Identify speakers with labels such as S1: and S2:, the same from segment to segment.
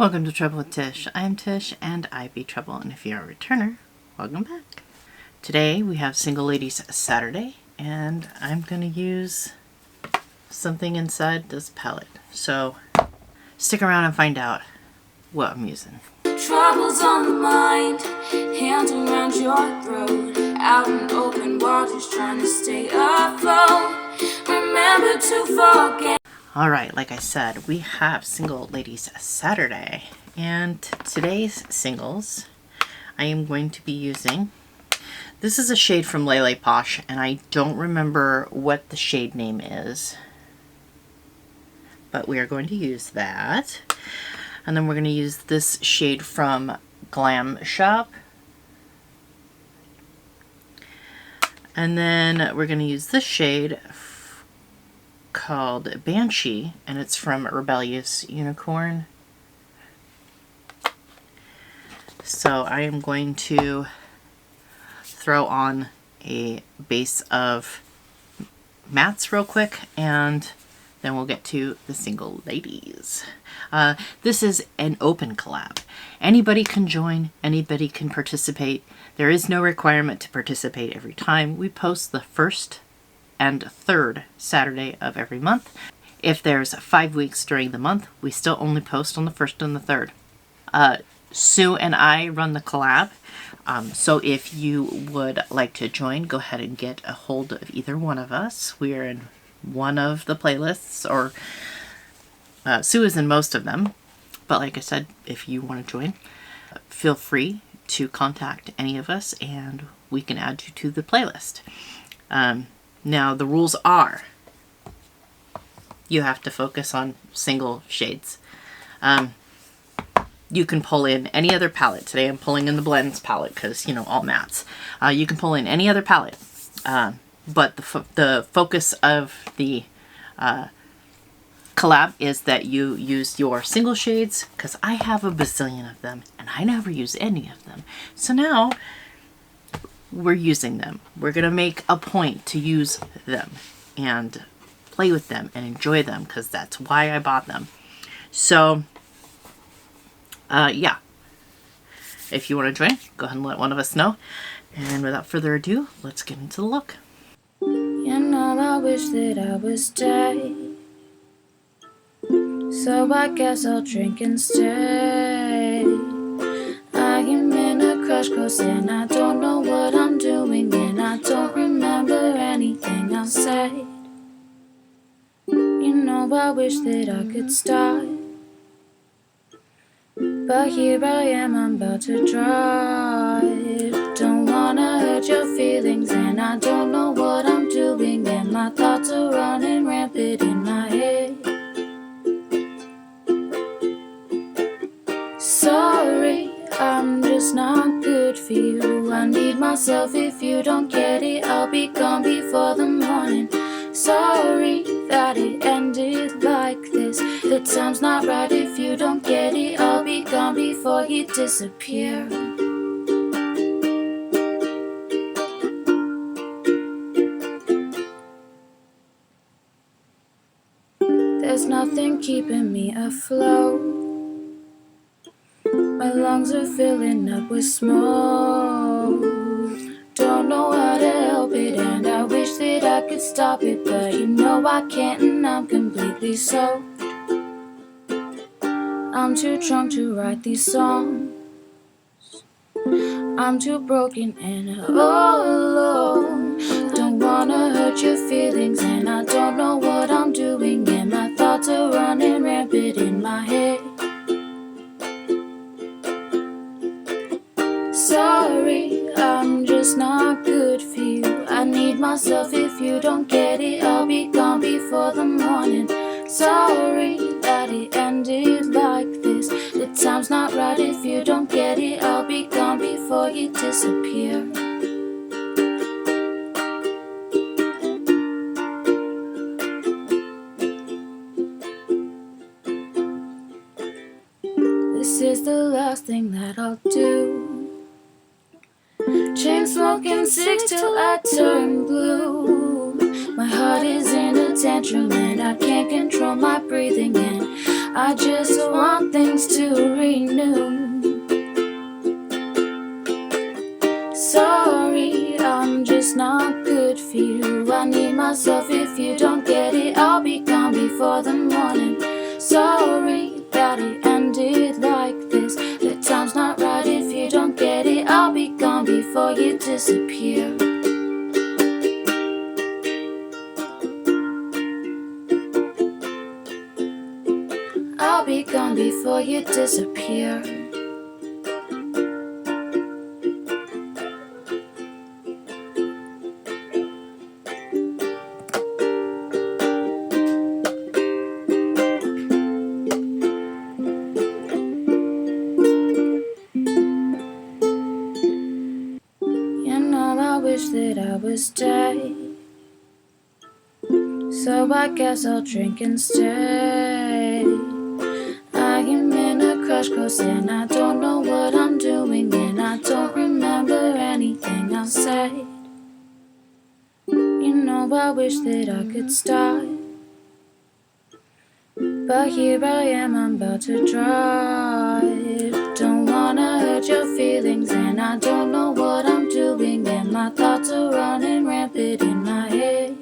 S1: Welcome to Trouble with Tish. I am Tish and I be Trouble, and if you're a returner, welcome back. Today we have Single Ladies Saturday and I'm going to use something inside this palette. So stick around and find out what I'm using.
S2: Troubles on the mind, hands around your throat, out in open waters trying to stay afloat. Remember to forget.
S1: Alright, like I said, we have Single Ladies Saturday, and today's singles I am going to be using, this is a shade from Lele Posh, and I don't remember what the shade name is, but we are going to use that. And then we're going to use this shade from Glam Shop. And then we're going to use this shade called Banshee, and it's from Rebellious Unicorn. So I am going to throw on a base of mattes real quick, and then we'll get to the Single Ladies. This is an open collab. Anybody can join, anybody can participate. There is no requirement to participate every time. We post the first and third Saturday of every month. If there's 5 weeks during the month, we still only post on the first and the third. Sue and I run the collab, so if you would like to join, go ahead and get a hold of either one of us. We are in one of the playlists, or Sue is in most of them, but like I said, if you want to join, feel free to contact any of us and we can add you to the playlist. Now the rules are, you have to focus on single shades. You can pull in any other palette. Today I'm pulling in the blends palette because, you know, all mattes. You can pull in any other palette, but the focus of the collab is that you use your single shades, because I have a bazillion of them and I never use any of them. So now we're using them. We're gonna make a point to use them and play with them and enjoy them, because that's why I bought them. So yeah, if you want to join, go ahead and let one of us know. And without further ado, let's get into the look.
S2: You know, I wish that I was dead, so I guess I'll drink and stay. I am in a crash course and I don't know what I'm doing, and I don't remember anything I said. You know, I wish that I could stop, but here I am, I'm about to drive. Don't wanna hurt your feelings, and I don't know what I'm doing, and my thoughts are running rampant in my head. Sorry, I'm just not good for you. I need myself. If you don't get it, I'll be gone before the morning. Sorry that it ended like this. The time's not right. If you don't get it, I'll be gone before you disappear. There's nothing keeping me afloat. My lungs are filling up with smoke. Don't know how to help it, and I wish that I could stop it, but you know I can't, and I'm completely soaked. I'm too drunk to write these songs. I'm too broken and all alone. Don't wanna hurt your feelings, and I don't know what I'm doing, and my thoughts are running rampant in my head. Sorry, I'm just not good for you. I need myself. If you don't get it, I'll be gone before the morning. Sorry that it ended like this. The time's not right. If you don't get it, I'll be gone before you disappear. This is the last thing that I'll do. Chain smoking six till I turn blue. My heart is in a tantrum and I can't control my breathing, and I just want things to renew. Sorry, I'm just not good for you. I need myself. If you don't get it, I'll be gone before the morning. Sorry that it ended like this. The time's not right. If you don't get it, I'll be gone before you disappear. I'll be gone before you disappear. That I was dead, so I guess I'll drink instead. I am in a crash course and I don't know what I'm doing, and I don't remember anything I said. You know, I wish that I could stop, but here I am, I'm about to drive. Don't wanna hurt your feelings, and I don't know what I'm doing, and my thoughts are running rampant in my head.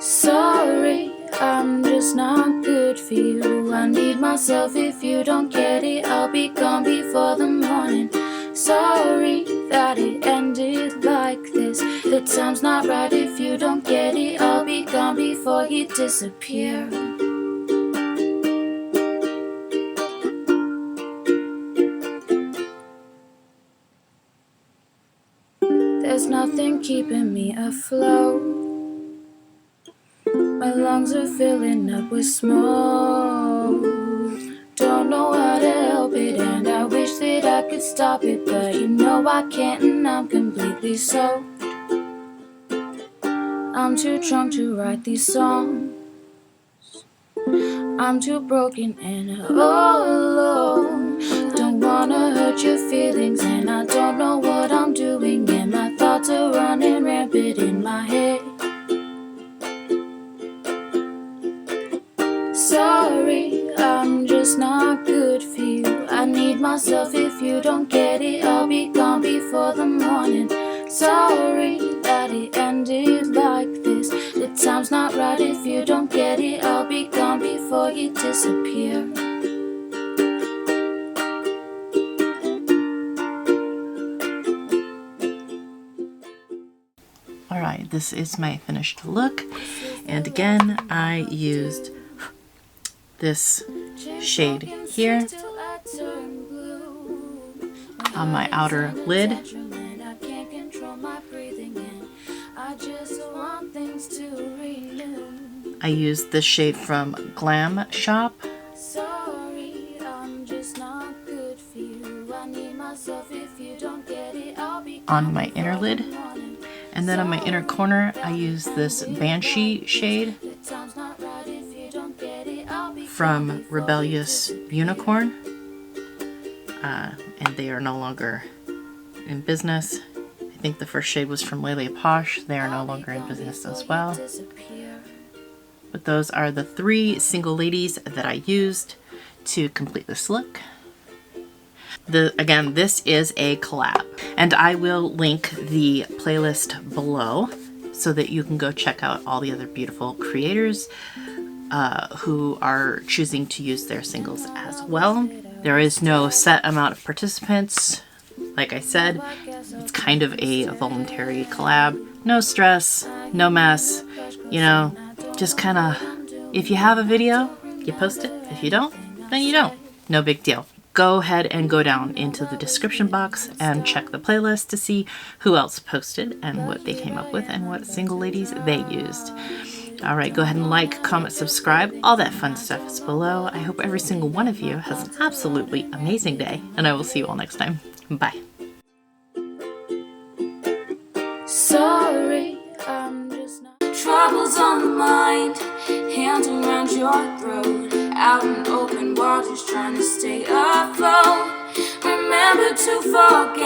S2: Sorry, I'm just not good for you. I need myself. If you don't get it, I'll be gone before the morning. Sorry that it ended like this. The time's not right. If you don't get it, I'll be gone before you disappear. There's nothing keeping me afloat. My lungs are filling up with smoke. Don't know how to help it, and I wish that I could stop it, but you know I can't, and I'm completely soaked. I'm too drunk to write these songs. I'm too broken and all alone. Don't wanna hurt your feelings, and I don't know what I'm doing, and my thoughts are running rampant in my head. Sorry, I'm just not good for you. I need myself. If you don't get it, I'll be gone before the morning. Sorry that it ended like this. The time's not right. If you don't get it, I'll be gone before you disappear.
S1: Alright, this is my finished look, and again I used this shade here on my outer lid. I used this shade from Glam shop on my inner lid, and then on my inner corner I used this Banshee shade from Rebellious Unicorn, and they are no longer in business. I think the first shade was from Lele Posh. They are no longer in business as well. But those are the 3 single ladies that I used to complete this look. Again, this is a collab, and I will link the playlist below so that you can go check out all the other beautiful creators who are choosing to use their singles as well. There is no set amount of participants. Like I said, it's kind of a voluntary collab. No stress, no mess, you know, just kind of, if you have a video, you post it. If you don't, then you don't. No big deal. Go ahead and go down into the description box and check the playlist to see who else posted and what they came up with and what single ladies they used. Alright, go ahead and like, comment, subscribe. All that fun stuff is below. I hope every single one of you has an absolutely amazing day, and I will see you all next time. Bye.
S2: Sorry, I'm just not. Troubles on the mind, hands around your throat. Out in open waters, trying to stay afloat. Remember to forget.